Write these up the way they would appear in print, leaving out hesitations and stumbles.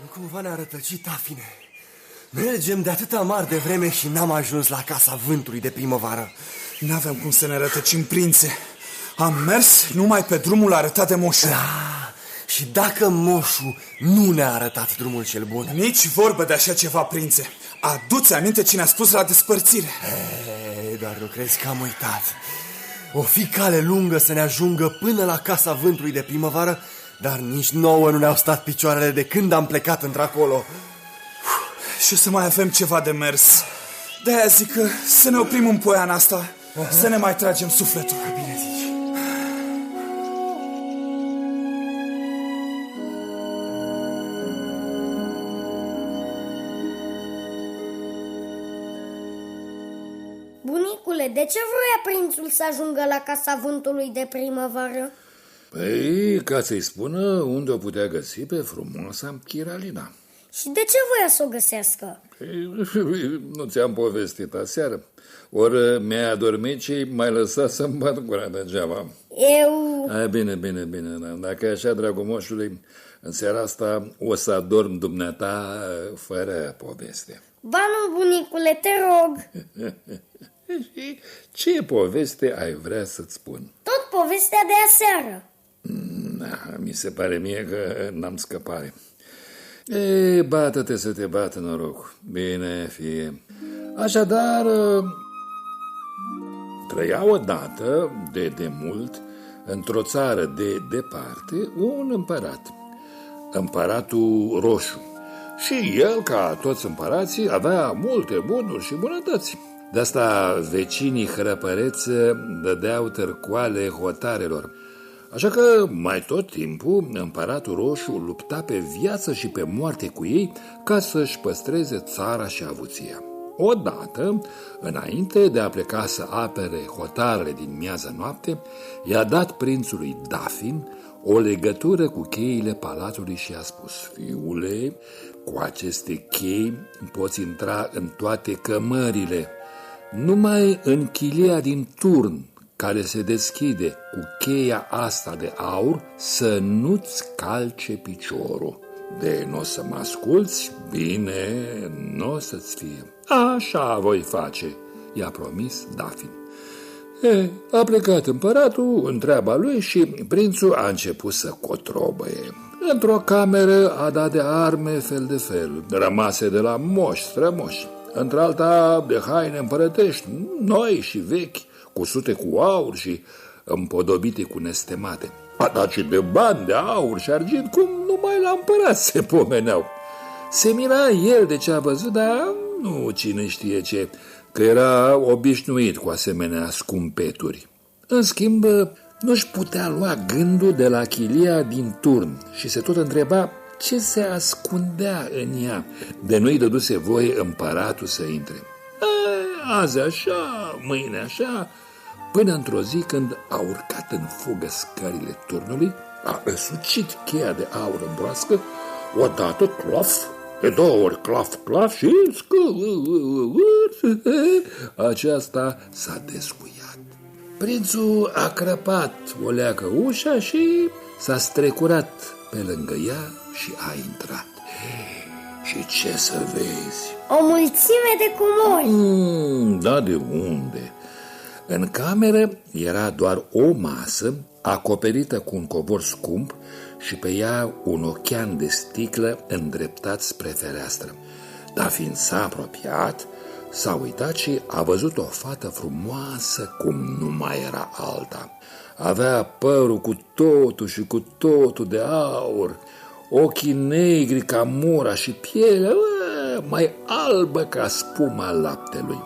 Cumva ne-a rătăcit, Dafine. Mergem de atâta mari de vreme și n-am ajuns la casa vântului de primăvară. N-avem cum să ne rătăcim, prințe. Am mers numai pe drumul arătat de moșu. Și dacă moșul nu ne-a arătat drumul cel bun? Nici vorbă de așa ceva, prințe. Adu-ți aminte ce ne-a spus la despărțire. Doar nu crezi că am uitat. O fi cale lungă să ne ajungă până la casa vântului de primăvară, dar nici nouă nu ne-au stat picioarele de când am plecat într-acolo. Și o să mai avem ceva de mers. De-aia zic că să ne oprim în poiana asta, să ne mai tragem sufletul. Bine zici. Bunicule, de ce vrea prințul să ajungă la casa vântului de primăvară? Păi, ca să-i spună unde o putea găsi pe frumoasa Chiralina. Și de ce voia să o găsească? Păi, nu ți-am povestit aseară. Ori mi-ai adormit și m-ai lăsat să-mi bat gura degeaba. Bine. Dacă e așa, dragul moșului, în seara asta o să adorm dumneata fără poveste. Ba nu, bunicule, te rog. Și ce poveste ai vrea să-ți spun? Tot povestea de aseară. Mi se pare mie că n-am scăpare. Bată-te să te bată noroc. Bine, fie. Așadar, trăia odată, de mult, într-o țară de departe, un împărat. Împăratul Roșu. Și el, ca toți împărații, avea multe bunuri și bunătăți. De asta vecinii hrăpăreți dădeau târcoale hotarelor. Așa că mai tot timpul împăratul Roșu lupta pe viață și pe moarte cu ei ca să-și păstreze țara și avuția. Odată, înainte de a pleca să apere hotarele din miază noapte, i-a dat prințului Dafin o legătură cu cheile palatului și i-a spus: fiule, cu aceste chei poți intra în toate cămările, numai în chilia din turn, care se deschide cu cheia asta de aur, să nu-ți calce piciorul. De n-o să mă asculți, bine, n-o să-ți fie. Așa voi face, i-a promis Dafin. A plecat împăratul în treaba lui și prințul a început să cotrobăie. Într-o cameră a dat de arme fel de fel, rămase de la moși strămoși, într-alta de haine împărătești, noi și vechi, cusute cu aur și împodobite cu nestemate. A dat și de bani de aur și argint, cum numai la împărat se pomeneau. Se mira el de ce a văzut, dar nu cine știe ce, că era obișnuit cu asemenea scumpeturi. În schimb, nu-și putea lua gândul de la chilia din turn și se tot întreba ce se ascundea în ea, de nu-i dăduse voie împăratul să intre. Azi așa, mâine așa, până într-o zi când a urcat în fugă scările turnului, a răsucit cheia de aur în broască, odată clof, de două ori clof și aceasta s-a descuiat. Prințul a crăpat o leacă ușa și s-a strecurat pe lângă ea și a intrat. Și ce să vezi? O mulțime de comori. Da, de unde? În cameră era doar o masă acoperită cu un covor scump și pe ea un ochean de sticlă îndreptat spre fereastră. Dar fiind s-a apropiat, s-a uitat și a văzut o fată frumoasă cum nu mai era alta. Avea părul cu totul și cu totul de aur, ochii negri ca mura și pielea mai albă ca spuma laptelui.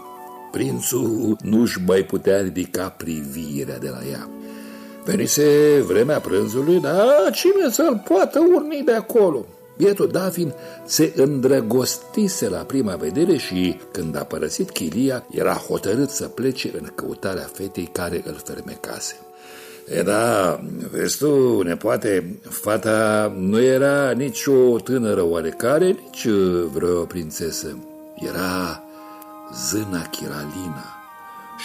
Prințul nu-și mai putea ridica privirea de la ea. Venise vremea prânzului, dar cine să-l poată urni de acolo? Bietul Dafin se îndrăgostise la prima vedere și, când a părăsit chilia, era hotărât să plece în căutarea fetei care îl fermecase. Da, vezi tu, nepoate, fata nu era nici o tânără oarecare, nici vreo prințesă. Era zâna Chiralina.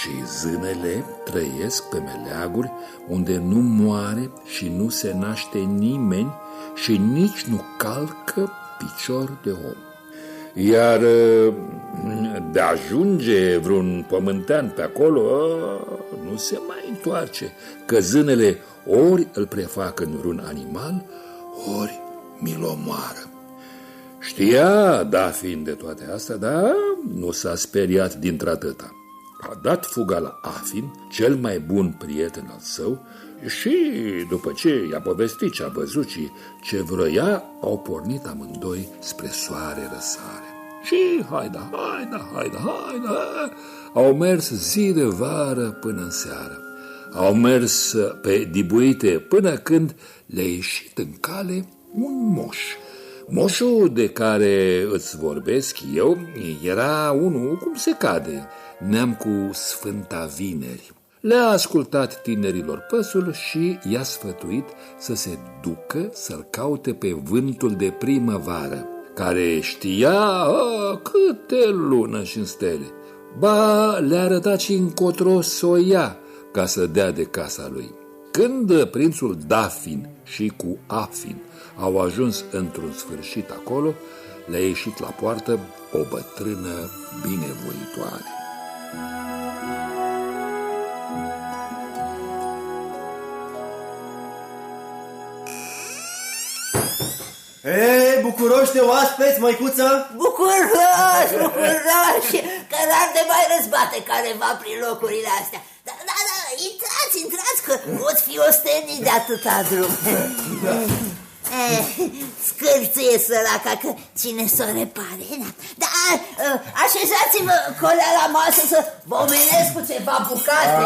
Și zânele trăiesc pe meleaguri unde nu moare și nu se naște nimeni și nici nu calcă picior de om. Iar de ajunge vreun pământean pe acolo, nu se mai întoarce, că zânele ori îl prefac în vreun animal, ori mi-l omoară. Știa Dafin de toate astea, dar nu s-a speriat dintr-atâta. A dat fuga la Afin, cel mai bun prieten al său, și după ce i-a povestit ce a văzut și ce vroia, au pornit amândoi spre soare răsare. Și haida, au mers zi de vară până în seară. Au mers pe dibuite până când le-a ieșit în cale un moș. Moșul de care îți vorbesc eu era unul cum se cade, neam cu Sfânta Vineri. Le-a ascultat tinerilor păsul și i-a sfătuit să se ducă să-l caute pe vântul de primăvară, care știa câte lună și în stele. Ba, le-a arătat și încotro să o ia ca să dea de casa lui. Când prințul Dafin și cu Afin au ajuns într-un sfârșit acolo, le-a ieșit la poartă o bătrână binevoitoare. Ei, bucuroși de oaspeți, măicuță? Bucuroși, că n-ar de mai răzbate careva prin locurile astea. Da, intrați, că poți fi ostenit de atâta drum. Scârțâie săraca, că cine s-o repare. Da, așezați-vă colea la masă să vă omenesc cu ceva bucate.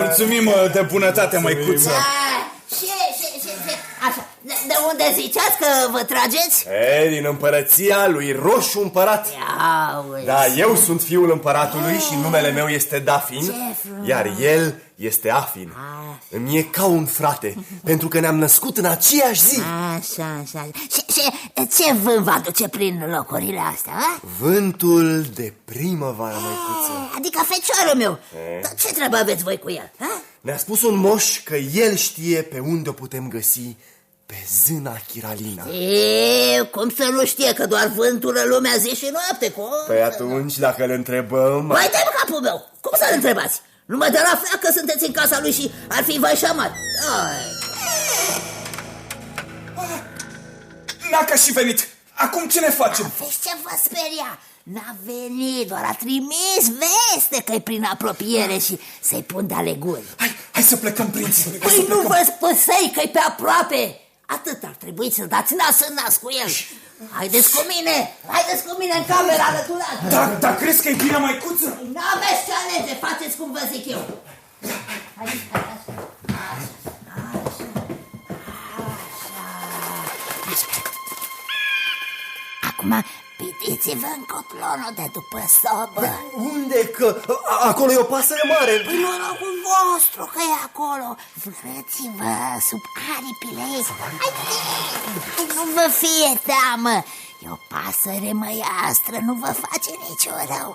Mulțumim de bunătate, măicuță. Așa, de unde ziceați că vă trageți? Din împărăția lui Roșu Împărat. Da, eu sunt fiul împăratului și numele meu este Dafin, iar el este Afin. Îmi e ca un frate, pentru că ne-am născut în aceeași zi. Așa. Și ce vânt va duce prin locurile astea? Vântul de primăvară, măicuță. Adică fecioarul meu. Dar ce treabă aveți voi cu el? Ne-a spus un moș că el știe pe unde o putem găsi pe zâna Chiralina. Cum să nu știe că doar vântul în lumea zi și noapte? Păi atunci, dacă îl întrebăm... Mai dă capul meu! Cum să-l întrebați? Numai de la fleac că sunteți în casa lui și ar fi vai șamat. N-a și venit! Acum ce ne facem? Vezi ce vă speria? N-a venit, doar a trimis veste că-i prin apropiere și să-i pun de aleguri. Hai să plecăm, prinț. Păi nu vă spăsei că-i pe aproape. Atât ar trebui să dați nas în nas cu el. Haideți cu mine în camera alăturat. Dar crezi că e bine, măicuță? N-aveți ce alege, faceți cum vă zic eu. Așa. Acum pitiți-vă în cotlonul de după sobă. Unde? Că acolo e o pasăre mare. Păi norocul vostru că e acolo. Vârăți-vă sub aripile ei. Hai, nu vă fie teamă. E o pasăre măiastră, nu vă face nicio rău.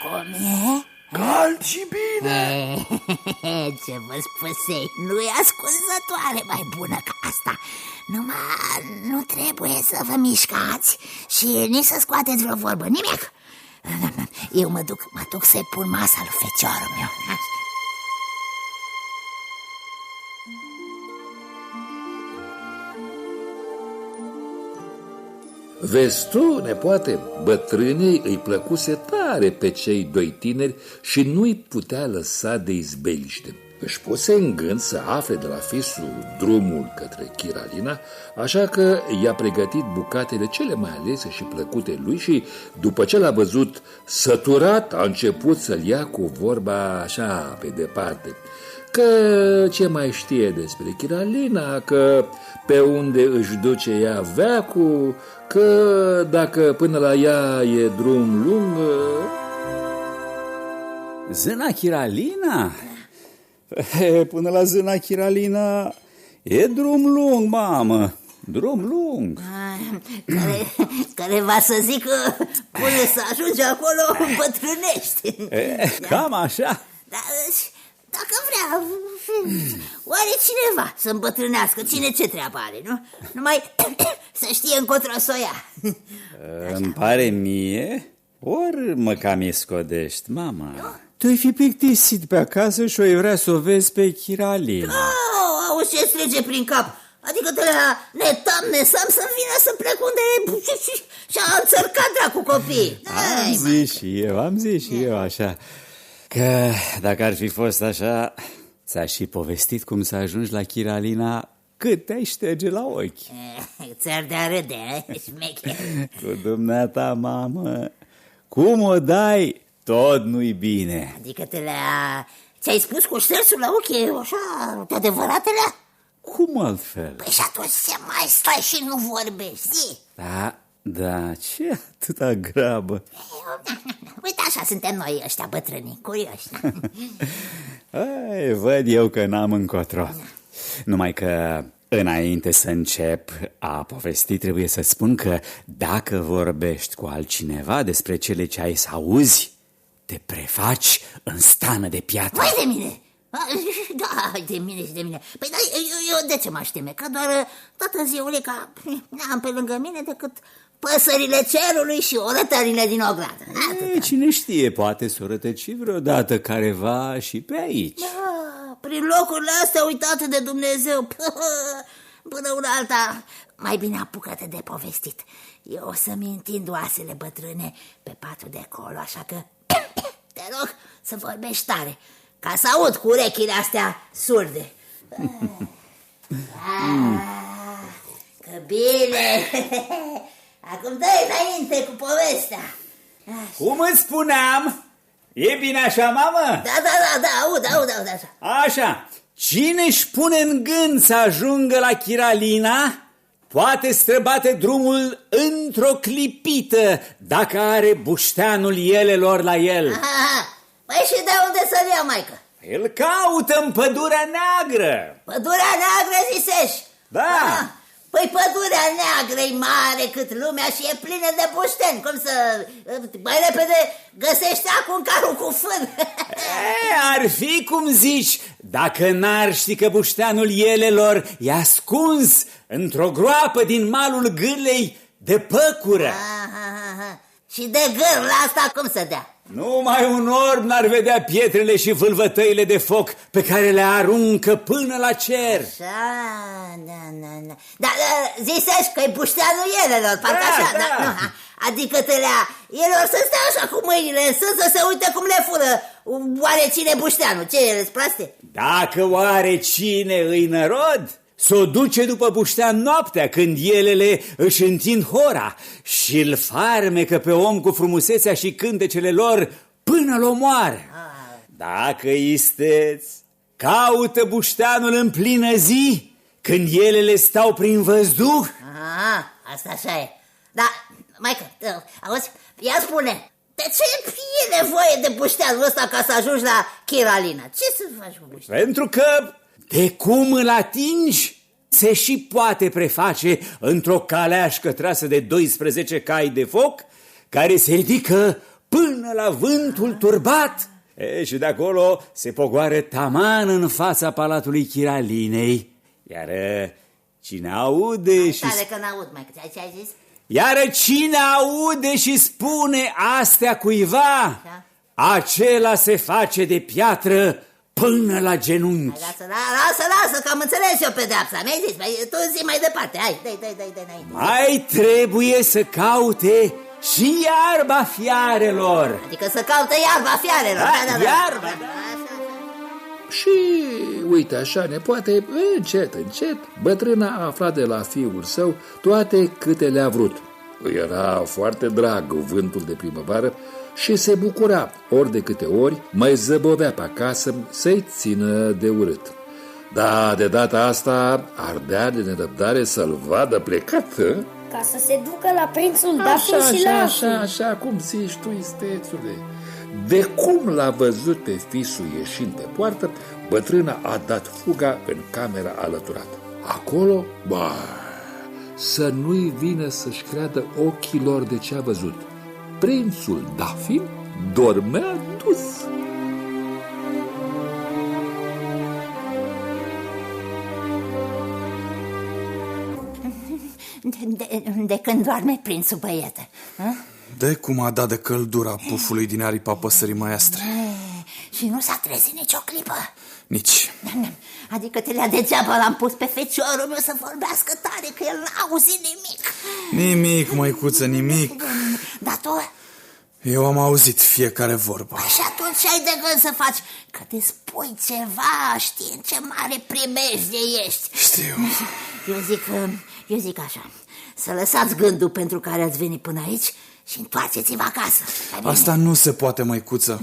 Cum e? Cald și bine. Ce vă spusei, nu e ascunzătoare mai bună ca asta. Numai nu trebuie să vă mișcați și nici să scoateți vreo vorbă, nimic. Eu mă duc să-i pun masa lui fecioarul meu. Vezi tu, nepoate, bătrânei îi plăcuse tare pe cei doi tineri și nu-i putea lăsa de izbeliște. Își puse în gând să afle de la fisul drumul către Chiralina, așa că i-a pregătit bucatele cele mai alese și plăcute lui și, după ce l-a văzut săturat, a început să-l ia cu vorba așa pe departe. Că ce mai știe despre Chiralina, că pe unde își duce ea veacul, că dacă până la ea e drum lung... Zâna Chiralina? Până la zâna Chiralina e drum lung, mamă, drum lung. Care va să zic că până să ajungi acolo îmbătrânești. Cam așa. Dar Dacă vrea, oare cineva să îmbătrânească, cine ce treabă are, nu? Numai să știe încotro să o ia. Îmi pare mie, ori mă cam escodești, mama. Tu ai fi plictisit pe acasă și o vrea să o vezi pe Chiralina. Auzi ce strige prin cap. Adică te la netam să vină să plec unde și-a înțărcat dracu copii. Am zis și eu așa, că dacă ar fi fost așa, ți-aș și povestit cum să ajungi la Chiralina cât te-ai șterge la ochi. Ți-ar de-a râde, șmecher. Cu dumneata, mamă, cum o dai, tot nu-i bine. Adică ți-ai spus cu ștersul la ochi, așa, de adevăratele? Cum altfel? Păi și atunci ce mai stai și nu vorbești, zi? Da, ce atâta grabă? Uite așa suntem noi ăștia bătrâni, curioși. Văd eu că n-am încotro. Numai că înainte să încep a povesti, trebuie să spun că dacă vorbești cu altcineva despre cele ce ai să auzi, te prefaci în stană de piatră. Vai de mine! Da, de mine și de mine. Păi da, eu de ce mă teme? Că doar toată ziulica n-am pe lângă mine decât păsările cerului și orătările din ogradă. Cine știe, poate să o rătăci vreodată careva și pe aici. Da, prin locurile astea uitate de Dumnezeu. Până una alta, mai bine apucă-te de povestit. Eu o să-mi întind oasele bătrâne pe patul de acolo, așa că te rog să vorbești tare, ca să aud cu urechile astea surde. Că bine. Acum dă-i înainte cu povestea. Cum îți spuneam, e bine așa, mamă? Da, aud așa. Așa, cine își pune în gând să ajungă la Chiralina, poate străbate drumul într-o clipită, dacă are bușteanul elelor la el. Păi și de unde să-l ia, maică? Îl caută în Pădurea Neagră. Pădurea Neagră, zisești? Da. Păi Pădurea Neagră e mare cât lumea și e plină de bușteni. Cum să mai repede găsești acum un carul cu fân? Ar fi cum zici, dacă n-ar ști că bușteanul elelor e ascuns într-o groapă din malul gârlei de păcură. Și de gârla asta cum să dea? Numai un orb n-ar vedea pietrele și vâlvătăile de foc pe care le aruncă până la cer. Da, zisești că-i bușteanul elelor, parcă așa, da. Adică elor să stea așa cu mâinile în sus, să se uite cum le fură. Oare cine bușteanul? Ce, ele-s proaste? Dacă oare cine îi nărod, s-o duce după buștean noaptea, când elele își întind hora și îl farmecă pe om cu frumusețea și cântecele lor până l omoară. Dacă isteți, caută bușteanul în plină zi, când elele stau prin văzduh. Asta așa e. Da, maică, auzi, ia spune, de ce e nevoie de bușteanul ăsta ca să ajungi la Chiralina? Ce să faci cu bușteanul? Pentru că de cum îl atingi, se și poate preface într-o caleașcă trasă de 12 cai de foc, care se ridică până la vântul turbat. Și de acolo se pogoară taman în fața palatului Chiralinei. Iar cine aude și... Tare că n-aud, mai ce ai zis? Iar cine aude și spune astea cuiva, acela se face de piatră până la genunchi. Lasă, că am înțeles eu pedeapsa. Mi-ai zis, tu zi mai departe. Hai, dai. Mai trebuie să caute și iarba fiarelor. Adică să caute iarba fiarelor. Da. Iarba, Și uite așa, nepoate, încet, bătrâna a aflat de la fiul său toate câte le-a vrut. Îi era foarte drag vântul de primăvară și se bucura ori de câte ori mai zăbovea pe acasă să-i țină de urât. Da, de data asta ardea de nerăbdare să-l vadă plecat. Ca să se ducă la prințul Dafin și la așa, cum zici tu, istețule. De cum l-a văzut pe fisul ieșind pe poartă, bătrâna a dat fuga în camera alăturată. Acolo, să nu-i vină să-și creadă ochilor de ce a văzut. Prințul Dafin dormea dus. De când doarme prințul, băiete? De cum a dat de căldura pufului din aripa păsării măiastre. Și nu s-a trezit nicio clipă? Nici. Adică degeaba l-am pus pe feciorul meu să vorbească tare, că el n-a auzit nimic. Nimic, măicuță, nimic. Dar tu? Eu am auzit fiecare vorbă. Și atunci ce ai de gând să faci? Că te spui ceva, știi în ce mare primejdie ești. Știu. Eu zic așa, să lăsați gândul pentru care ați venit până aici și întoarceți-vă acasă. Asta nu se poate, măicuță.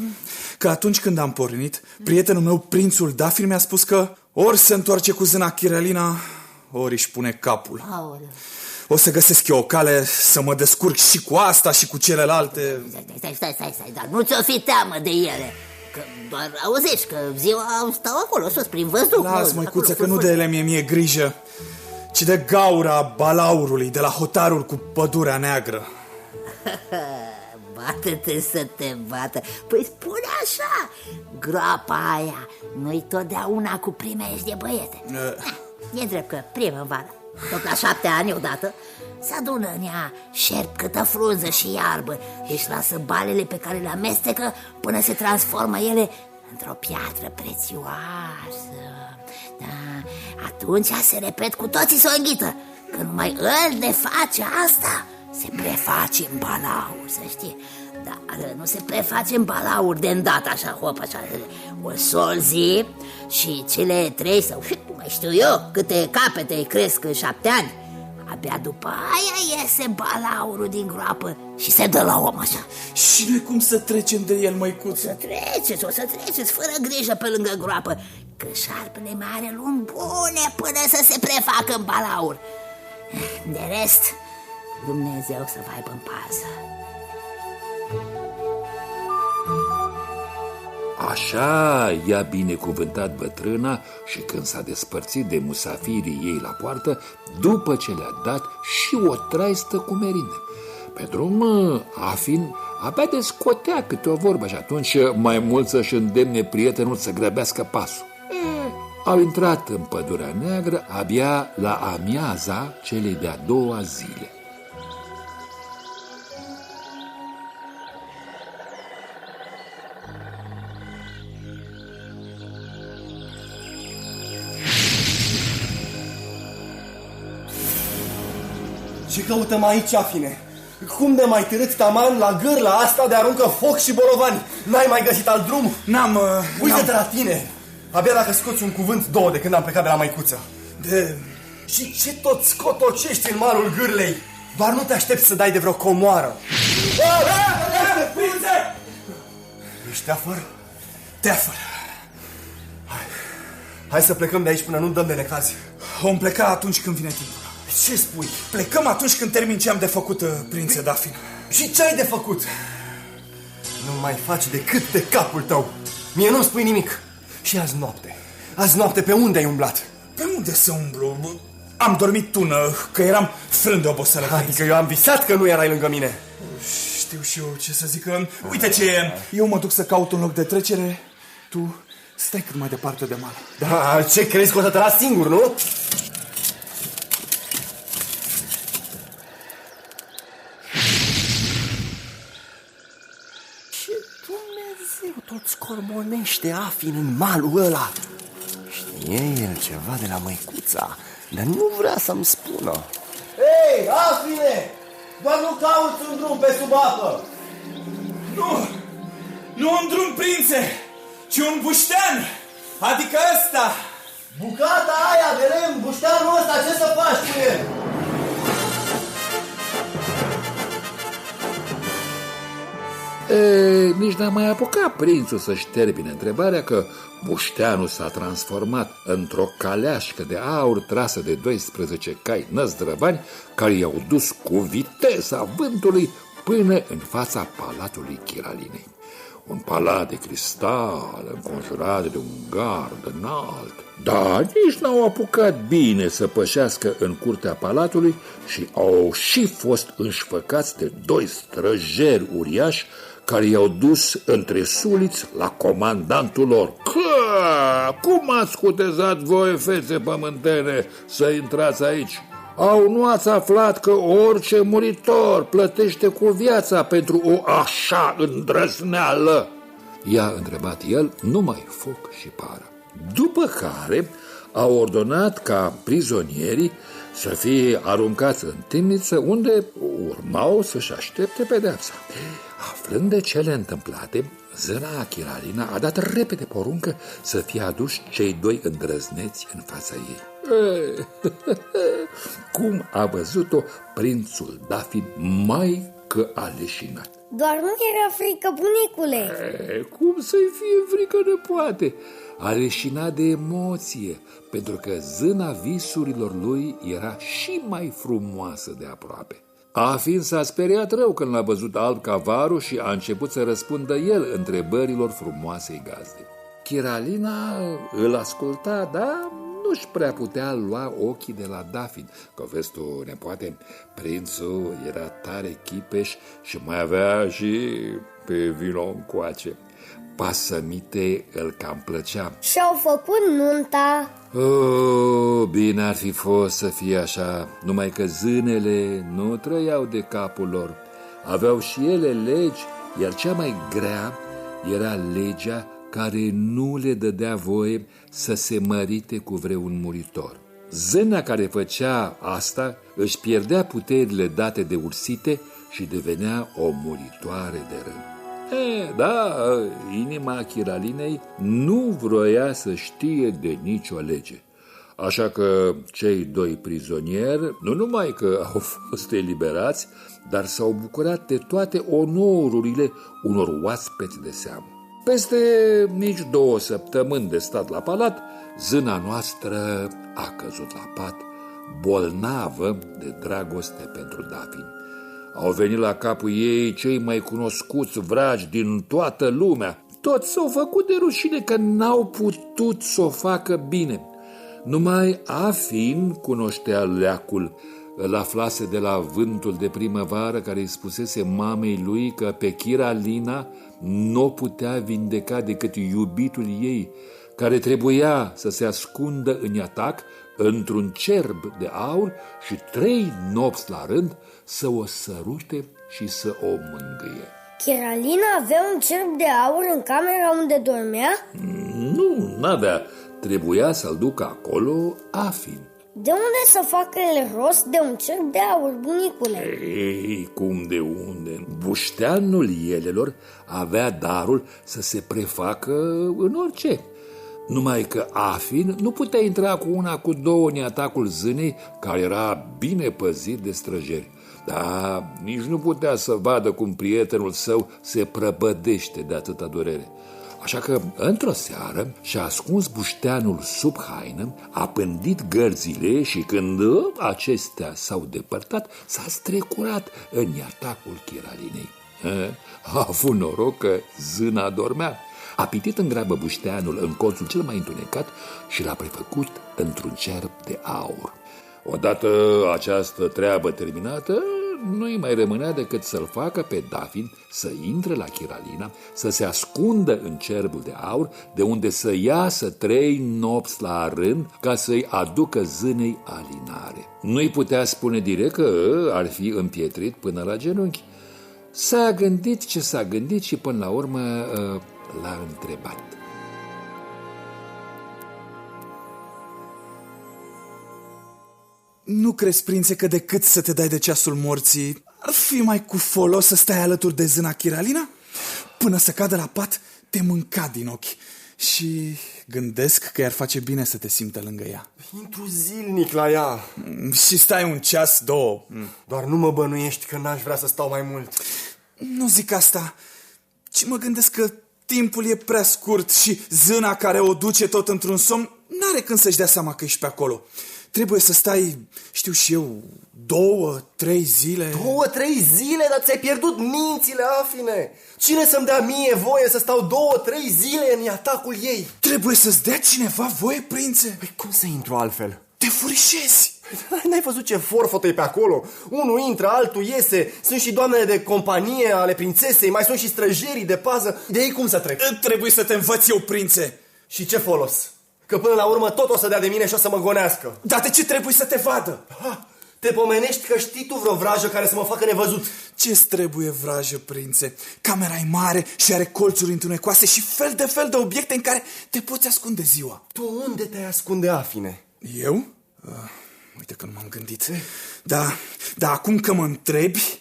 Că atunci când am pornit, prietenul meu, prințul Dafin, mi-a spus că ori se întoarce cu zâna Chiralina, ori își pune capul. Aoleu. O să găsesc eu o cale să mă descurc și cu asta și cu celelalte. Stai, dar nu ți-o fi teamă de ele. Că doar auzești că ziua stau acolo sus prin văzduh. Las, măicuță, că nu de ele mie grijă, ci de gaura balaurului de la hotarul cu pădurea neagră. Bate-te să te bată. Păi spune așa, groapa aia nu-i totdeauna cu primejdie, băiete. E drept că primăvara, tot la 7 ani odată, se adună în ea șerp câtă frunză și iarbă. Își lasă balele pe care le amestecă până se transformă ele într-o piatră prețioasă. Da, atunci se repet cu toții să o înghită. Că numai îl de face asta, se preface în balaur, să știi. Dar nu se preface în balaur de îndată, așa, hop, așa. O solzi și cele 3 sau mai știu eu câte capete cresc în 7 ani. Abia după aia iese balaurul din groapă și se dă la om așa. Și noi cum să trecem de el, măicuță? O să treceți fără grijă pe lângă groapă, că șarpele mai are luni bune până să se prefacă în balaur. De rest, Dumnezeu să vă aibă în pază. Așa i-a binecuvântat bătrâna și când s-a despărțit de musafirii ei la poartă, după ce le-a dat și o traistă cu merinde. Pe drum, Afin abia descotea câte o vorbă și atunci mai mult să-și îndemne prietenul să grăbească pasul. Au intrat în pădurea neagră abia la amiaza celei de-a doua zile. Ce căutăm aici, Afine? Cum de mai târâți taman la gârla asta de aruncă foc și bolovani? N-ai mai găsit alt drum? Uite-te la tine! Abia dacă scoți un cuvânt, 2 de când am plecat de la măicuță. Și ce tot scotocești în malul gârlei? Doar nu te aștepți să dai de vreo comoară. Prințe! Ești teafăr? Teafăr. Hai să plecăm de aici până nu dăm de necazi. Vom pleca atunci când vine timpul. Ce spui? Plecăm atunci când termin ce am de făcut, prințe Dafin. Și ce ai de făcut? Nu mai faci decât de capul tău. Mie nu-mi spui nimic. Și azi noapte pe unde ai umblat? Pe unde să umblu? Am dormit tună, că eram frânt de oboseală. Adică eu am visat că nu erai lângă mine. Știu și eu ce să zic. Uite ce, eu mă duc să caut un loc de trecere. Tu stai cât mai departe de mal. Da, ce crezi că o să te las singur, nu? Tot scormonește Afin în malul ăla. Știe el ceva de la măicuța, dar nu vrea să-mi spună. Hei, Afine! Doar nu cauți un drum pe sub apă! Nu un drum, prințe, ci un buștean, adică ăsta. Bucata aia de lemn, bușteanul ăsta, ce să faci cu el? Nici n-a mai apucat prințul să-și termine întrebarea că bușteanul s-a transformat într-o caleașcă de aur trasă de 12 cai năzdrăvani care i-au dus cu viteza vântului până în fața palatului Chiralinei. Un palat de cristal înconjurat de un gard înalt. Dar nici n-au apucat bine să pășească în curtea palatului și au și fost înșfăcați de 2 străjeri uriași care i-au dus între suliți la comandantul lor. Cum ați cutezat voi, fețe pământene, să intrați aici? Au nu ați aflat că orice muritor plătește cu viața pentru o așa îndrăzneală? I-a întrebat el, numai foc și pară. După care a ordonat ca prizonierii să fie aruncați în temniță, unde urmau să-și aștepte pedeapsa. Aflând de cele întâmplate, zâna Chiralina a dat repede poruncă să fie aduși cei doi îndrăzneți în fața ei. Cum a văzut-o prințul Dafin mai că a leșinat. Doar nu era frică, bunicule. Cum să-i fie frică, nepoate? A leșinat de emoție, pentru că zâna visurilor lui era și mai frumoasă de aproape. Afin s-a speriat rău când l-a văzut alb ca varul și a început să răspundă el întrebărilor frumoasei gazde. Chiralina îl asculta, dar nu-și prea putea lua ochii de la Dafin, că vezi tu, nepoate, prințul era tare chipeș și mai avea și pe vino încoace. Pasămite îl cam plăcea. Și-au făcut nunta. Bine ar fi fost să fie așa, numai că zânele nu trăiau de capul lor. Aveau și ele legi, iar cea mai grea era legea care nu le dădea voie să se mărite cu vreun muritor. Zâna care făcea asta își pierdea puterile date de ursite și devenea o muritoare de rând. Da, inima Chiralinei nu vroia să știe de nicio lege. Așa că cei doi prizonieri nu numai că au fost eliberați, dar s-au bucurat de toate onorurile unor oaspeți de seamă. Peste nici 2 săptămâni de stat la palat, zâna noastră a căzut la pat, bolnavă de dragoste pentru Dafin. Au venit la capul ei cei mai cunoscuți vragi din toată lumea. Toți s-au făcut de rușine că n-au putut să o facă bine. Numai Afin cunoștea leacul. Îl aflase de la vântul de primăvară care îi spusese mamei lui că pe Chiralina nu putea vindeca decât iubitul ei, care trebuia să se ascundă în atac într-un cerb de aur și 3 nopți la rând să o sărute și să o mângâie. Chiralina avea un cerb de aur în camera unde dormea? Nu, n-avea. Trebuia să-l ducă acolo Afin. De unde să facă el rost de un cerb de aur, bunicule? Ei, cum de unde? Bușteanul elelor avea darul să se prefacă în orice. Numai că Afin nu putea intra cu una cu 2 în atacul zânei, care era bine păzit de străjeri. Dar nici nu putea să vadă cum prietenul său se prăbădește de atâta durere. Așa că, într-o seară, și-a ascuns bușteanul sub haină, a pândit gărzile și când acestea s-au depărtat, s-a strecurat în atacul Chiralinei. A avut noroc că zâna dormea. A pitit în grabă bușteanul în colțul cel mai întunecat și l-a prefăcut într-un cerb de aur. Odată această treabă terminată, nu-i mai rămânea decât să-l facă pe Dafin să intre la Chiralina, să se ascundă în cerbul de aur, de unde să iasă 3 nopți la rând ca să-i aducă zânei alinare. Nu-i putea spune direct că ar fi împietrit până la genunchi. S-a gândit ce s-a gândit și până la urmă l-a întrebat. Nu crezi, prințe, că decât să te dai de ceasul morții, ar fi mai cu folos să stai alături de zâna Chiralina? Până să cadă la pat, te mânca din ochi. Și gândesc că i-ar face bine să te simtă lângă ea. Intru zilnic la ea. Și stai 1 ceas, 2. Doar nu mă bănuiești că n-aș vrea să stau mai mult. Nu zic asta, ci mă gândesc că timpul e prea scurt și zâna care o duce tot într-un somn n-are când să-și dea seama că ești pe acolo. Trebuie să stai, știu și eu, 2-3 zile. 2-3 zile? Dar ți-ai pierdut mințile, Afine. Cine să-mi dea mie voie să stau 2-3 zile în atacul ei? Trebuie să-ți dea cineva voie, prințe? Păi cum să intru altfel? Te furișezi. N-ai văzut ce forfotă e pe acolo? Unul intră, altul iese. Sunt și doamnele de companie ale prințesei. Mai sunt și străjerii de pază. De ei cum să trec? Trebuie să te învăț eu, prințe. Și ce folos? Că până la urmă tot o să dea de mine și o să mă gonească. Dar de ce trebuie să te vadă? Te pomenești că știi tu vreo vrajă care să mă facă nevăzut. Ce-ți trebuie, vrajă, prințe? Camera e mare și are colțuri întunecoase și fel de obiecte în care te poți ascunde ziua. Tu unde te-ai ascunde, Afine? Eu? Uite că nu m-am gândit. Da, acum că mă întrebi,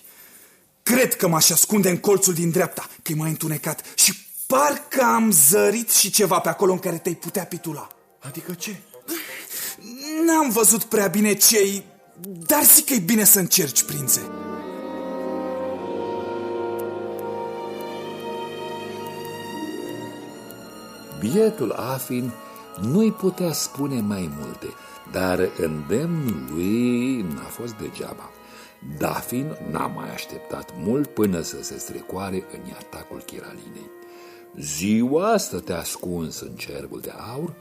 cred că m-aș ascunde în colțul din dreapta, că e mai întunecat și parcă am zărit și ceva pe acolo în care te-ai putea pitula. Adică ce? N-am văzut prea bine ce-i, dar zic că e bine să încerci, prințe. Bietul Afin nu-i putea spune mai multe, dar îndemnul lui n-a fost degeaba. Dafin n-a mai așteptat mult până să se strecoare în atacul Chiralinei. Ziua stătea ascuns în cerbul de aur,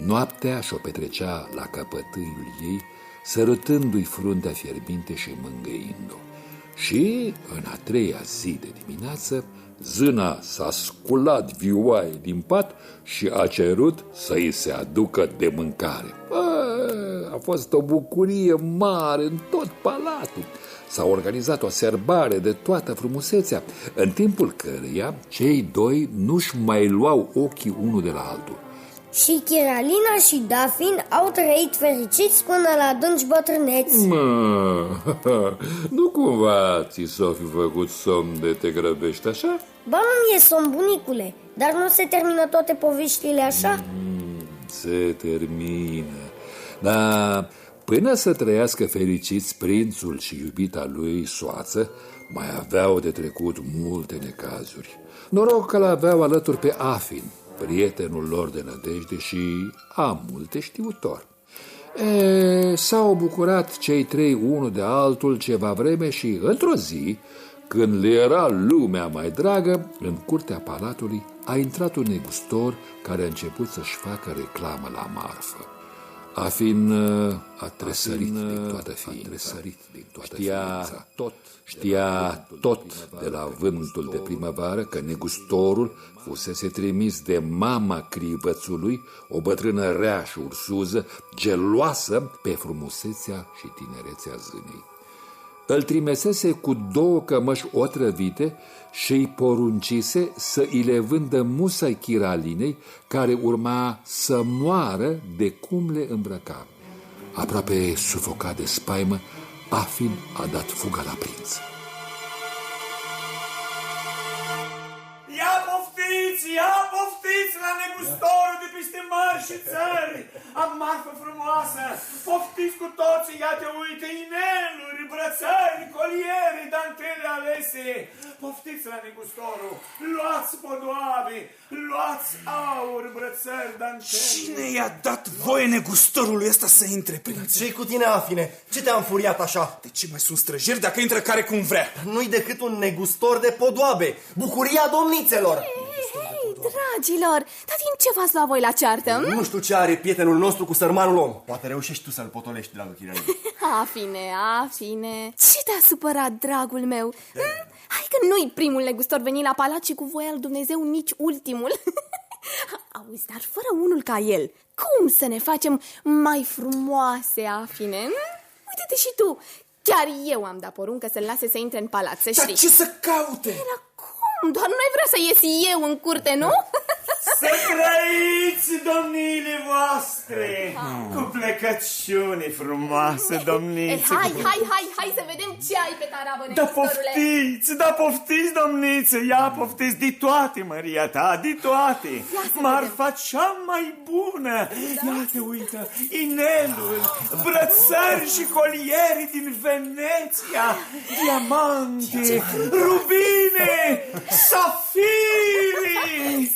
noaptea și-o petrecea la căpătâiul ei, sărutându-i fruntea fierbinte și mângâind-o. Și în a treia zi de dimineață, zâna s-a sculat vioaie din pat și a cerut să-i se aducă de mâncare. A fost o bucurie mare în tot palatul. S-a organizat o serbare de toată frumusețea, în timpul căreia cei doi nu-și mai luau ochii unul de la altul. Și Chiralina și Dafin au trăit fericiți până la adânci bătrâneți. Nu cumva ți s-o fi făcut somn de te grăbești așa? Ba nu-mi e somn, bunicule, dar nu se termină toate poveștile așa? Se termină, dar până să trăiască fericiți prințul și iubita lui soață, mai aveau de trecut multe necazuri. Noroc că l-aveau alături pe Afin, prietenul lor de nădejde și multe știutor. S-au bucurat cei trei unul de altul ceva vreme și, într-o zi, când le era lumea mai dragă, în curtea palatului a intrat un negustor care a început să-și facă reclamă la marfă. Afin a tresărit din toată ființa. Știa tot de la vântul de primăvară că negustorul fusese trimis de mama cribățului, o bătrână rea și ursuză, geloasă pe frumusețea și tinerețea zânei. Îl trimisese cu 2 cămăși otrăvite și îi poruncise să îi le vândă musai Chiralinei, care urma să moară de cum le îmbrăca. Aproape sufocat de spaimă, Afin a dat fuga la prinț. Ia poftiți la negustorul de peste mări și țări. Am marfă frumoasă. Poftiți cu toții, ia te uite, ineluri, brățări, coliere, dantele alese. Poftiți la negustorul. Luați podoabe, luați aur, brățări, dantele. Cine i-a dat voie negustorului ăsta să intre, prințe? Ce-i cu tine, Afine? Ce te-a înfuriat așa? De ce mai sunt străjeri dacă intră care cum vrea? Nu-i decât un negustor de podoabe. Bucuria domnițelor. Hei, dragilor, dar din ce v-ați luat voi la ceartă? Nu știu ce are prietenul nostru cu sărmanul om. Poate reușești tu să-l potolești, dragă Chiralina. Afine, ce te-a supărat, dragul meu? Hai că nu-i primul negustor venit la palat și cu voia lui Dumnezeu nici ultimul. Auzi, dar fără unul ca el, cum să ne facem mai frumoase, Afine? Uite-te și tu, chiar eu am dat poruncă să-l lase să intre în palat, să știi. Dar ce să caute? Doar nu ai vrea să ies eu în curte, nu? Să trăiți, domniile voastre, cu plecăciune frumoase, domnițe. Hai să vedem ce ai pe tarabă, negustorule. Da poftiți, domnițe, ia poftiți, de toate, Maria ta, de toate. Marfa cea mai bună. Ia te uită, ineluri, brățări și colieri din Veneția, diamante, rubine, safiri,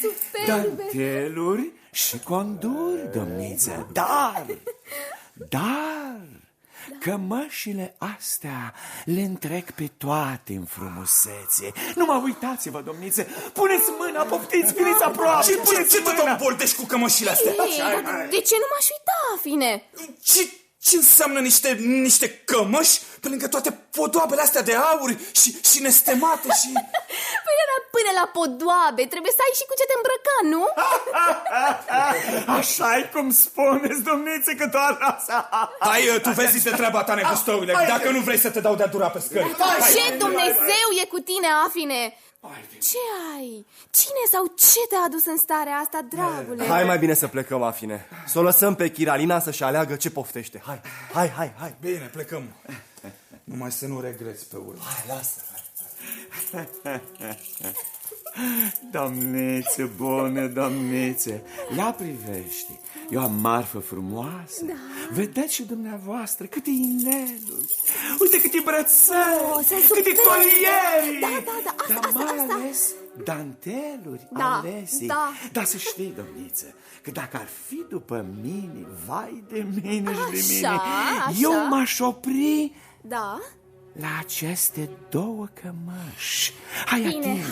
danteluri și conduri, domniță. Dar cămășile astea le întrec pe toate în frumusețe. Numai uitați-vă, domnițe, puneți mâna, poftiți, veniți aproape. Ce tot îmboldești cu cămășile astea? De ce nu m-aș uita, Afine? Ce înseamnă niște cămăși pe lângă toate podoabele astea de aur și nestemate și... Păi era până la podoabe, trebuie să ai și cu ce te îmbrăca, nu? Așa-i cum spuneți, domnițe, că doar asta. Hai, tu vezi de treaba ta, negustările, dacă nu vrei să te dau de-a dura pe scări. Ce Dumnezeu e cu tine, Afine? Ce ai? Cine sau ce te-a adus în starea asta, dragule? Hai mai bine să plecăm, Afine. Să o lăsăm pe Chiralina să-și aleagă ce poftește. Hai. Bine, plecăm. Numai să nu regreți pe urmă. Hai, lasă. Domnițe bună, domnițe, ia privește, e o marfă frumoasă. Da. Vedeți și dumneavoastră câte ineluri, uite câte brățări, câte colieri. Da, asta, mai ales danteluri alese. Dar să știi, domniță, că dacă ar fi după mine, vai de mine și de mine, eu m-aș opri la aceste două cămăși. Bine,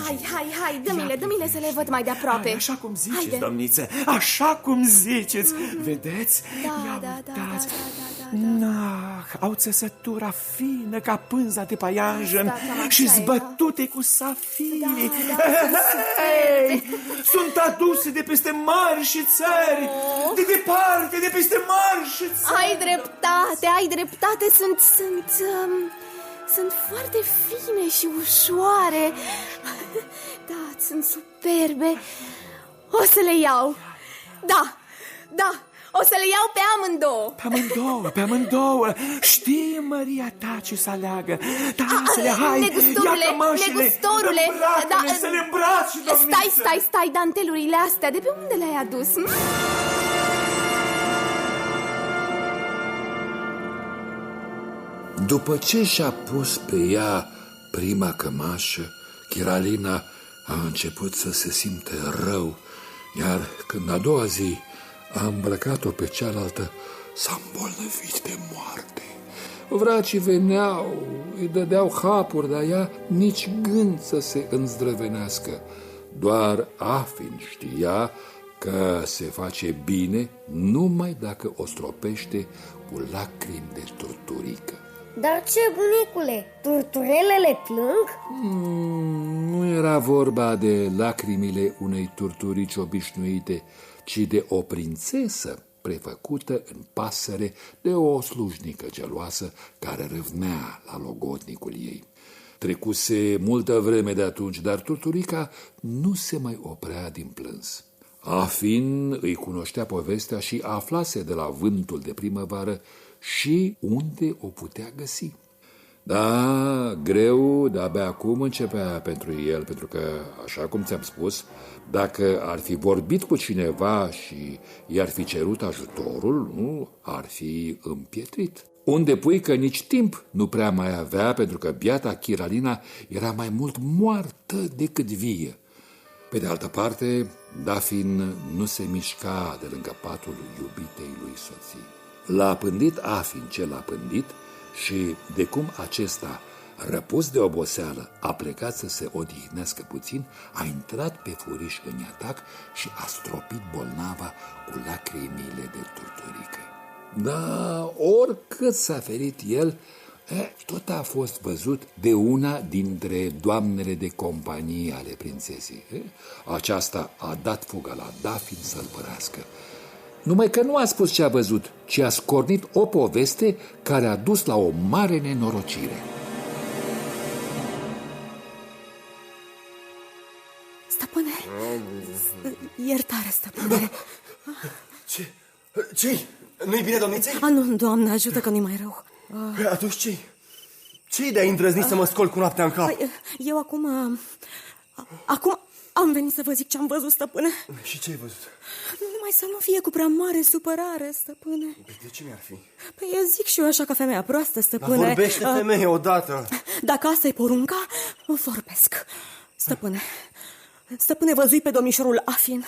hai, dă-mi-le să le văd mai de aproape. Așa cum ziceți, domniță, așa cum ziceți. Vedeți? Da. Au țesătura fină ca pânza de paianjen și zbătute cu safiri. Sunt aduse de peste mari și țări, de departe, de peste mari și țări. Ai dreptate, sunt foarte fine și ușoare. Da, sunt superbe. O să le iau. Da, o să le iau pe amândouă. Pe amândouă. Știi, Maria ta, ce să aleagă. Da, să le hai. Negustorule, să le îmbraci, domniță. Stai, dantelurile astea, de pe unde le-ai adus? După ce și-a pus pe ea prima cămașă, Chiralina a început să se simte rău, iar când a doua zi a îmbrăcat-o pe cealaltă, s-a îmbolnăvit de moarte. Vracii veneau, îi dădeau hapuri, dar ea nici gând să se înzdrăvenească. Doar Afin știa că se face bine numai dacă o stropește cu lacrimi de turturică. Dar ce, bunicule, turturelele plâng? Nu era vorba de lacrimile unei turturici obișnuite, ci de o prințesă prefăcută în pasăre de o slujnică geloasă care râvnea la logodnicul ei. Trecuse multă vreme de atunci, dar turturica nu se mai oprea din plâns. Afin îi cunoștea povestea și aflase de la vântul de primăvară și unde o putea găsi. Da, greu, de-abia acum începea pentru el, pentru că, așa cum ți-am spus, dacă ar fi vorbit cu cineva și i-ar fi cerut ajutorul, nu ar fi împietrit. Unde pui că nici timp nu prea mai avea, pentru că biata Chiralina era mai mult moartă decât vie. Pe de altă parte, Dafin nu se mișca de lângă patul iubitei lui soții. L-a pândit Afin ce l-a pândit și, de cum acesta, răpus de oboseală, a plecat să se odihnească puțin, a intrat pe furiș în atac și a stropit bolnava cu lacrimile de turturică. Da, oricât s-a ferit el, tot a fost văzut de una dintre doamnele de companie ale prințesei. Aceasta a dat fuga la Dafin să-l părească. Numai că nu a spus ce a văzut, ci a scornit o poveste care a dus la o mare nenorocire. Stăpâne, iertare, stăpâne. Ce-i? Nu-i bine, domniței? Nu, Doamne, ajută că nu-i mai rău. Atunci ce-i? Ce-i de-ai îndrăznit să mă scol cu noaptea în cap? Eu acum am venit să vă zic ce am văzut, stăpâne. Și ce ai văzut? Numai să nu fie cu prea mare supărare, stăpâne. De ce mi-ar fi? Păi eu zic și eu așa ca femeia proastă, stăpâne. Dar vorbește, femeie, odată. Dacă asta e porunca, o vorbesc. Stăpâne, văzui pe domnișorul Afin.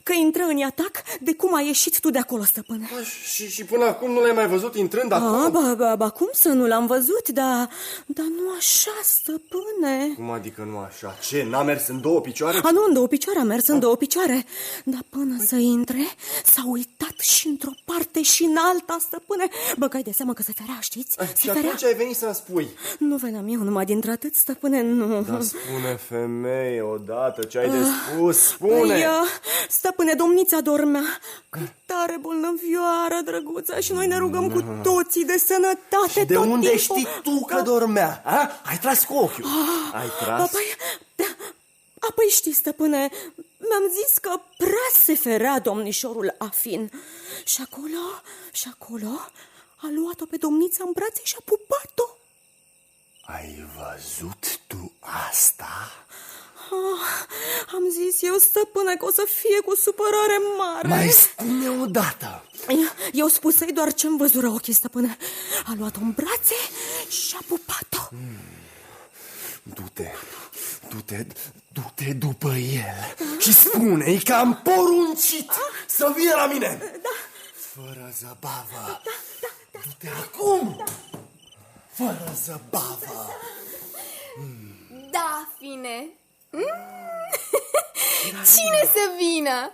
că intră în atac de cum ai ieșit tu de acolo, stăpâne. Și până acum nu l-ai mai văzut intrând acolo? Ba, cum să nu l-am văzut, dar nu așa, stăpâne. Cum adică nu așa? Ce, n-a mers în două picioare? Nu, în două picioare, a mers în două picioare. Dar până să intre, s-a uitat și într-o parte și în alta, stăpâne. Băgai de seamă că se ferea, știți? Și atunci ai venit să-mi spui. Nu veneam eu numai dintr-atât, stăpâne, nu. Dar spune, femeie, odată ce ai de spus, spune. Păi, stăpâne, domnița dormea. Că tare bolnăvioară, drăguța, și noi ne rugăm cu toții de sănătate. Și de tot unde timpul. știi tu că dormea? Ai tras cu ochiul. Ai tras? Apoi știi, stăpâne, mi-am zis că prea se ferea domnișorul Afin. Și acolo a luat-o pe domnița în brațe și a pupat-o. Ai văzut tu asta? Am zis eu, stăpâne, că o să fie cu supărare mare. Mai spune odată. Eu spusei doar ce-mi văzură ochii, stăpâne. A luat-o în brațe și a pupat-o. Du-te după el și spune-i că am poruncit să vină la mine. Da. Fără zăbavă. Du-te acum. Fără zăbavă. Dafine. Cine să vină?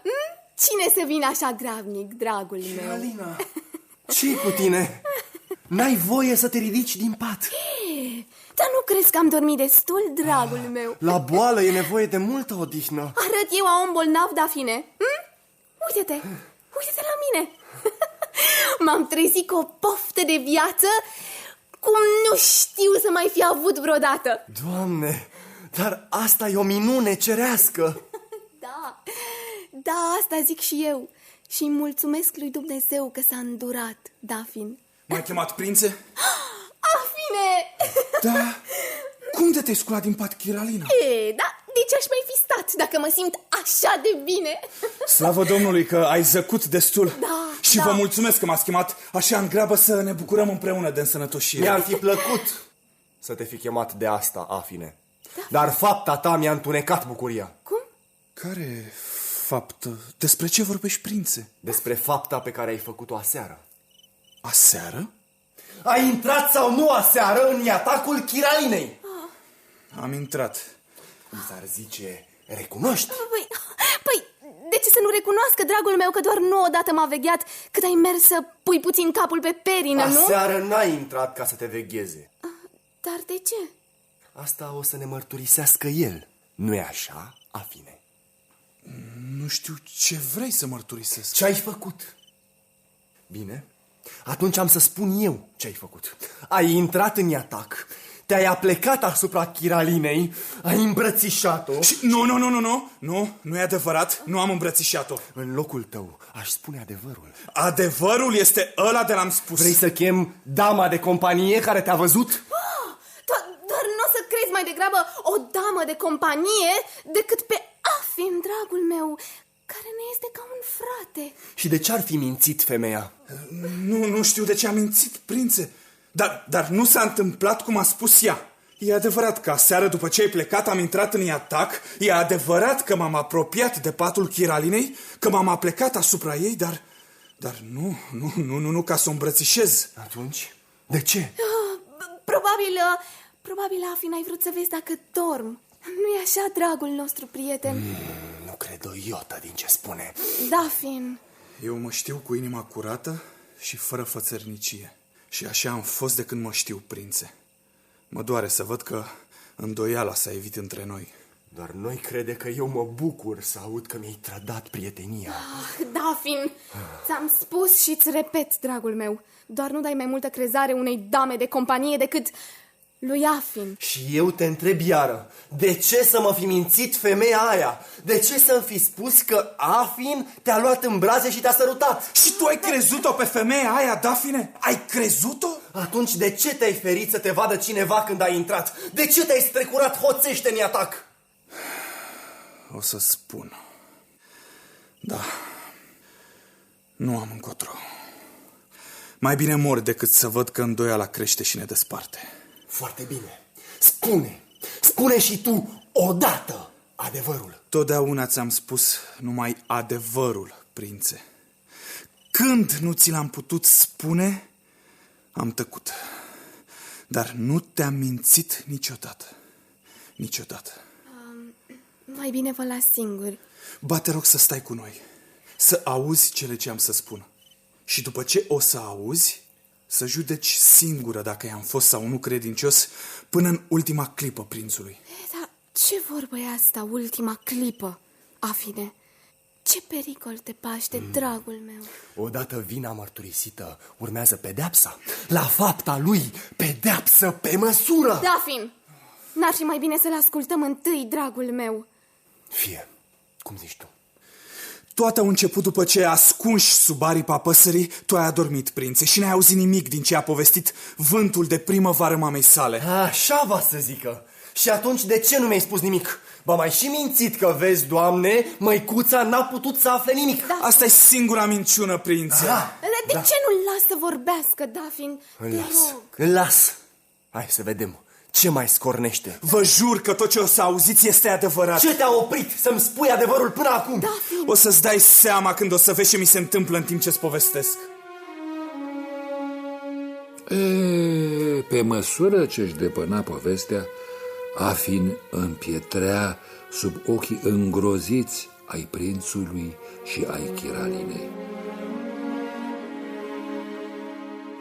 Cine să vină așa gravnic, dragul meu? Alina, ce-i cu tine? N-ai voie să te ridici din pat. Dar nu crezi că am dormit destul, dragul meu? La boală e nevoie de multă odihnă. Arăt eu a om bolnav, Dafine? Uite-te la mine. M-am trezit cu o poftă de viață cum nu știu să mai fi avut vreodată. Doamne, dar asta e o minune cerească. Da, asta zic și eu. Și mulțumesc lui Dumnezeu că s-a îndurat, Dafin. M-ai chemat, prințe? Afine! Da, cum de te-ai sculat din pat, Chiralina? Da, de ce aș mai fi stat dacă mă simt așa de bine? Slavă Domnului că ai zăcut destul. Și vă mulțumesc că m-ați chemat așa în grabă să ne bucurăm împreună de însănătoșire. Mi-ar fi plăcut să te fi chemat de asta, Afine. Dar fapta ta mi-a întunecat bucuria. Cum? Care faptă? Despre ce vorbești, prințe? Despre fapta pe care ai făcut-o aseară. Aseară? Ai intrat sau nu aseară în atacul Chiralinei? Am intrat. Cum s-ar zice, recunoști? Păi, de ce să nu recunoască, dragul meu, că doar nu odată m-a vegheat cât ai mers să pui puțin capul pe perină, nu? Aseară n-ai intrat ca să te vegheze. Dar de ce? Asta o să ne mărturisească el. Nu-i așa, Afine? Nu știu ce vrei să mărturisesc. Ce ai făcut? Bine, atunci am să spun eu ce ai făcut. Ai intrat în atac, te-ai aplecat asupra Chiralinei, ai îmbrățișat-o. Nu e adevărat, nu am îmbrățișat-o. În locul tău aș spune adevărul. Adevărul este ăla de l-am spus. Vrei să chem dama de companie care te-a văzut? Doar nu o să crezi mai degrabă o damă de companie decât pe Afin, dragul meu, care ne este ca un frate. Și de ce ar fi mințit femeia? Nu știu de ce a mințit, prințe. Dar nu s-a întâmplat cum a spus ea. E adevărat că aseară, după ce ai plecat, am intrat în atac. E adevărat că m-am apropiat de patul Chiralinei, că m-am aplecat asupra ei, dar nu ca să o îmbrățișez. Atunci, de ce? Probabil, Afin, ai vrut să vezi dacă dorm. Nu-i așa, dragul nostru prieten? Nu cred o iotă din ce spune. Dafin. Eu mă știu cu inima curată și fără fățărnicie. Și așa am fost de când mă știu, prințe. Mă doare să văd că îndoiala s-a evit între noi. Doar noi crede că eu mă bucur să aud că mi-ai trădat prietenia. Dafin, ți-am spus și îți repet, dragul meu. Doar nu dai mai multă crezare unei dame de companie decât lui Afin. Și eu te întreb iară, de ce să mă fi mințit femeia aia? De ce să-mi fi spus că Afin te-a luat în brațe și te-a sărutat? Și tu ai crezut-o pe femeia aia, Dafine? Ai crezut-o? Atunci de ce te-ai ferit să te vadă cineva când ai intrat? De ce te-ai strecurat hoțește în atac? O să spun. Da, nu am încotro. Mai bine mor decât să văd că îndoiala crește și ne desparte. Foarte bine. Spune și tu odată adevărul. Totdeauna ți-am spus numai adevărul, prințe. Când nu ți l-am putut spune, am tăcut. Dar nu te-am mințit niciodată. Niciodată. Mai bine vă las singur. Ba, te rog să stai cu noi, să auzi cele ce am să spun. Și după ce o să auzi, să judeci singură dacă i-am fost sau nu credincios până în ultima clipă prințului. Dar ce vorbă e asta, ultima clipă, Afine? Ce pericol te paște, dragul meu? Odată vina mărturisită, urmează pedeapsa. La fapta lui, pedeapsă pe măsură. Dafin, n-ar fi mai bine să-l ascultăm întâi, dragul meu? Fie, cum zici tu. Toate au început după ce, ascunși sub aripa păsării, tu ai adormit, prințe, și n-ai auzit nimic din ce a povestit vântul de primăvară mamei sale. Așa va să zică. Și atunci de ce nu mi-ai spus nimic? Ba mai și mințit că, vezi, Doamne, măicuța n-a putut să afle nimic. Da. Asta e singura minciună, prințe. De ce nu-l las să vorbească, Dafin? Îl las. Hai să vedem ce mai scornește. Vă jur că tot ce o să auziți este adevărat. Ce te-a oprit să-mi spui adevărul până acum? Dafin. O să-ți dai seama când o să vezi ce mi se întâmplă în timp ce-ți povestesc. Pe măsură ce își depăna povestea, Afin împietrea sub ochii îngroziți ai prințului și ai Chiralinei.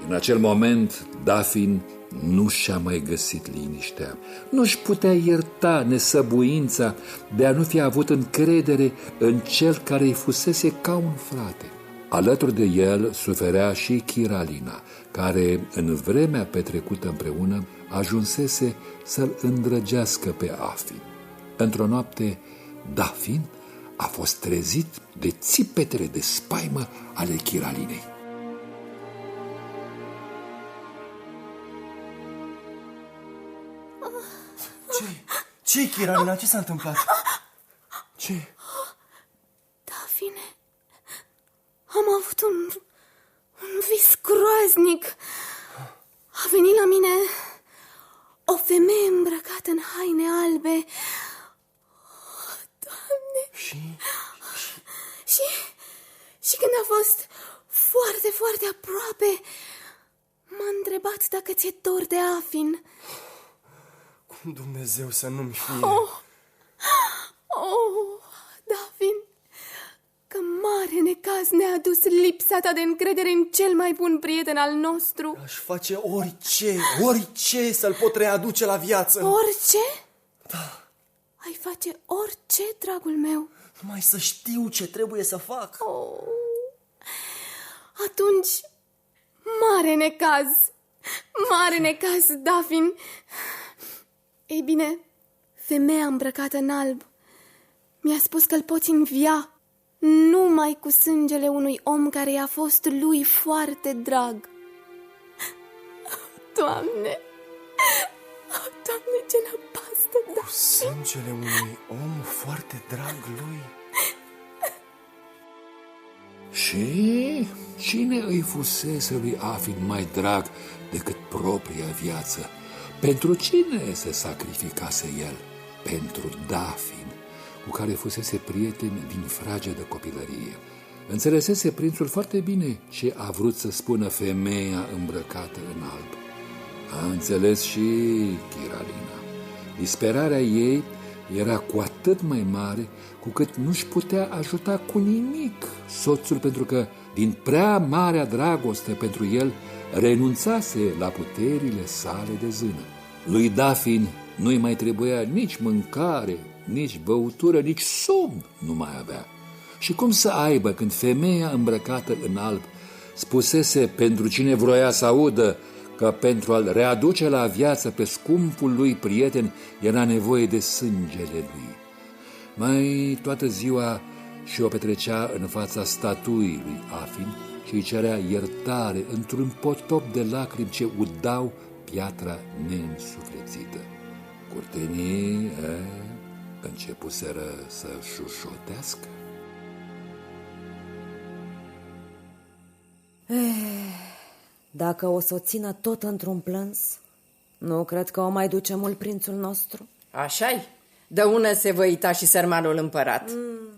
În acel moment, Dafin nu și-a mai găsit liniștea. Nu-și putea ierta nesăbuința de a nu fi avut încredere în cel care îi fusese ca un frate. Alături de el suferea și Chiralina, care, în vremea petrecută împreună, ajunsese să-l îndrăgească pe Afin. Într-o noapte, Dafin a fost trezit de țipetele de spaimă ale Chiralinei. Ce-i, Chiralina? Ce s-a întâmplat? Ce? Dafine, am avut un vis groaznic. A venit la mine o femeie îmbrăcată în haine albe. Oh, Doamne! Și când a fost foarte, foarte aproape, m-a întrebat dacă ți-e dor de Afin. Cum Dumnezeu să nu-mi fie? Dafin, că mare necaz ne-a adus lipsa ta de încredere în cel mai bun prieten al nostru. Aș face orice să-l pot readuce la viață. Orice? Da. Ai face orice, dragul meu? Numai să știu ce trebuie să fac. Atunci, mare necaz, Dafin. Ei bine, femeia îmbrăcată în alb mi-a spus că îl poți învia numai cu sângele unui om care i-a fost lui foarte drag. Doamne, ce năpastă, Dafin! Cu sângele unui om foarte drag lui? Și cine îi fusese lui Afin mai drag decât propria viață? Pentru cine se sacrificase el? Pentru Dafin, cu care fusese prieten din fragedă copilărie. Înțelesese prințul foarte bine ce a vrut să spună femeia îmbrăcată în alb. A înțeles și Chiralina. Disperarea ei era cu atât mai mare cu cât nu-și putea ajuta cu nimic soțul, pentru că, din prea marea dragoste pentru el, renunțase la puterile sale de zână. Lui Dafin nu-i mai trebuia nici mâncare, nici băutură, nici somn nu mai avea. Și cum să aibă când femeia îmbrăcată în alb spusese pentru cine vroia să audă că pentru a-l readuce la viață pe scumpul lui prieten era nevoie de sângele lui. Mai toată ziua și o petrecea în fața statuii lui Afin și îi cerea iertare într-un potop de lacrimi ce udau piatra neînsuflețită. Curtenii începuseră să șușotească. Dacă o să o țină tot într-un plâns, nu cred că o mai duce mult prințul nostru. Așa-i, De ună se văita și sărmanul împărat.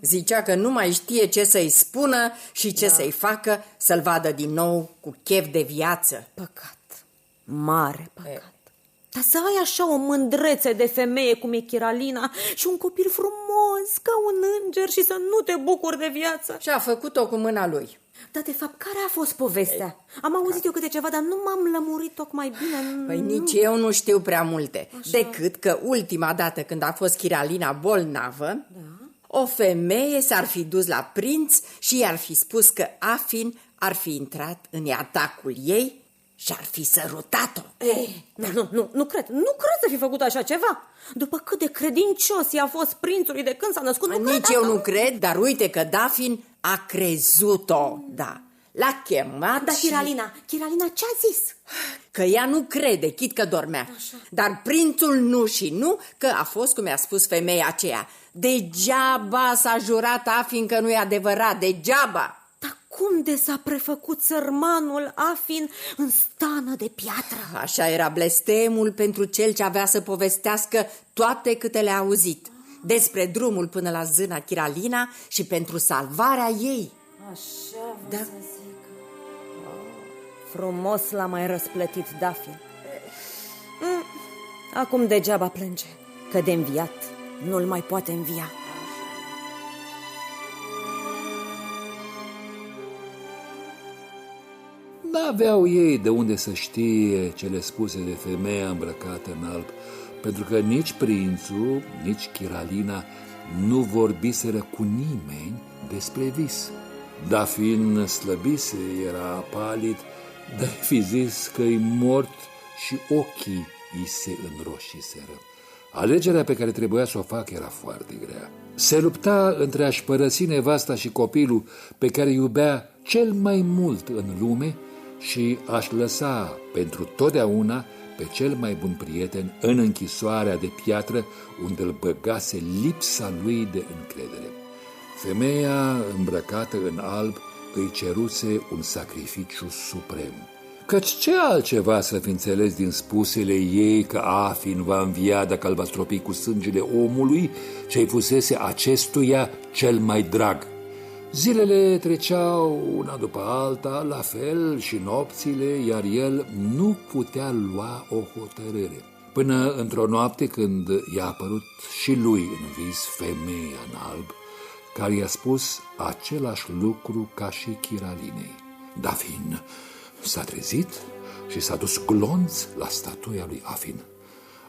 Zicea că nu mai știe ce să-i spună și ce să-i facă, să-l vadă din nou cu chef de viață. Păcat, mare păcat. Dar să ai așa o mândrețe de femeie cum e Chiralina și un copil frumos ca un înger și să nu te bucuri de viață. Și a făcut-o cu mâna lui. Dar de fapt, care a fost povestea? Am auzit eu câte ceva, dar nu m-am lămurit tocmai bine. Păi nici eu nu știu prea multe. Așa. Decât că ultima dată când a fost Chiralina bolnavă, o femeie s-ar fi dus la prinț și i-ar fi spus că Afin ar fi intrat în atacul ei și ar fi sărutat-o. Nu cred să fi făcut așa ceva. După cât de credincios i-a fost prințului de când s-a născut. Nici eu nu cred, dar uite că Dafin a crezut-o, da. L-a chemat. Dar Chiralina ce-a zis? Că ea nu crede, chit că dormea. Așa. Dar prințul nu și nu, că a fost cum i-a spus femeia aceea. Degeaba s-a jurat Afin că nu e adevărat, degeaba. Dar cum de s-a prefăcut sărmanul Afin în stană de piatră? Așa era blestemul pentru cel ce avea să povestească toate câte le-a auzit. Despre drumul până la zâna Chiralina și pentru salvarea ei. Așa să zic. Frumos l-a mai răsplătit Dafin. Acum degeaba plânge, că de înviat nu-l mai poate învia. N-aveau ei de unde să știe cele spuse de femeia îmbrăcată în alb, pentru că nici prințul, nici Chiralina nu vorbiseră cu nimeni despre vis. Dafin slăbise, era palid, dar fi zis că-i mort și ochii îi se înroșiseră. Alegerea pe care trebuia să o facă era foarte grea. Se lupta între a-și părăsi nevasta și copilul pe care iubea cel mai mult în lume și a-și lăsa pentru totdeauna pe cel mai bun prieten în închisoarea de piatră unde îl băgase lipsa lui de încredere. Femeia îmbrăcată în alb îi ceruse un sacrificiu suprem. Căci ce altceva să fi înțeles din spusele ei că Afin va învia dacă îl va stropi cu sângele omului ce-i fusese acestuia cel mai drag? Zilele treceau una după alta, la fel și nopțile, iar el nu putea lua o hotărâre. Până într-o noapte când i-a apărut și lui în vis femeia în alb, care i-a spus același lucru ca și Chiralinei. Dafin s-a trezit și s-a dus glonț la statuia lui Afin.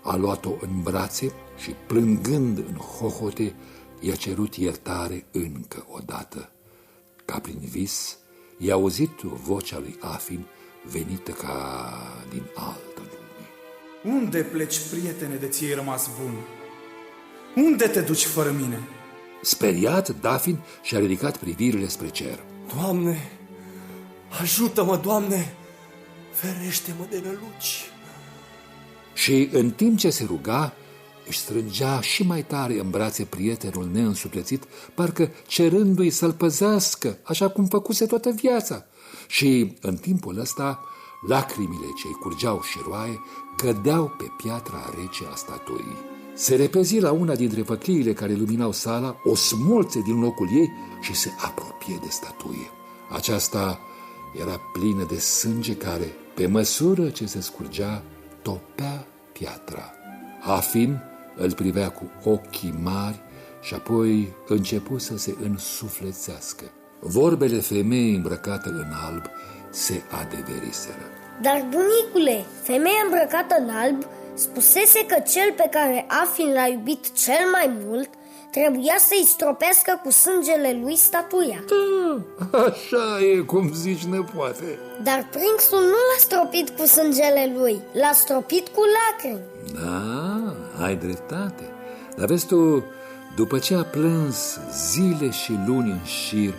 A luat-o în brațe și, plângând în hohote, i-a cerut iertare încă o dată. Ca prin vis, i-a auzit vocea lui Afin venită ca din altă lume. Unde pleci, prietene, de ți-ai rămas bun? Unde te duci fără mine? Speriat, Dafin și-a ridicat privirile spre cer. Doamne, ajută-mă, Doamne, ferește-mă de năluci. Și în timp ce se ruga, își strângea și mai tare în brațe prietenul neînsuflețit, parcă cerându-i să-l păzească, așa cum făcuse toată viața. Și în timpul ăsta, lacrimile ce-i curgeau și roaie cădeau pe piatra rece a statuii. Se repezi la una dintre făcliile care luminau sala, o smulțe din locul ei și se apropie de statuie. Aceasta era plină de sânge care, pe măsură ce se scurgea, topea piatra. Afin îl privea cu ochii mari și apoi începu să se însuflețească. Vorbele femeii îmbrăcată în alb se adeveriseră. Dar, bunicule, femeia îmbrăcată în alb spusese că cel pe care Afin l-a iubit cel mai mult trebuia să-i stropească cu sângele lui statuia. Da, așa e cum zici, nepoate. Dar prințul nu l-a stropit cu sângele lui, l-a stropit cu lacrimi. Da, ai dreptate. Dar vezi tu, după ce a plâns zile și luni în șir,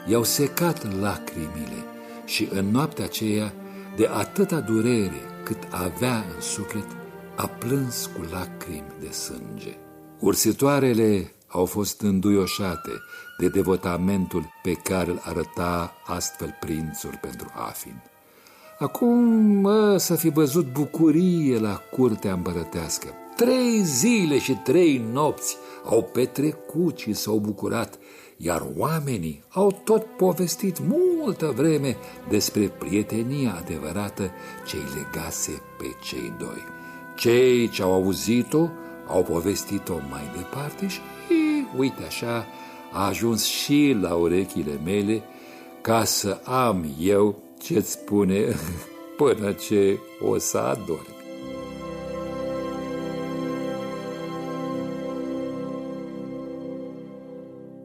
i-au secat lacrimile și în noaptea aceea, de atâta durere cât avea în suflet, a plâns cu lacrimi de sânge. Ursitoarele au fost înduioșate de devotamentul pe care îl arăta astfel prințul pentru Afin. Acum să fi văzut bucurie la curtea împărătească. 3 zile și 3 nopți au petrecut și s-au bucurat, iar oamenii au tot povestit multă vreme despre prietenia adevărată ce-i legase pe cei doi. Cei ce au auzit-o au povestit-o mai departe și, uite așa, a ajuns și la urechile mele, ca să am eu ce-ți spune până ce o să adormi.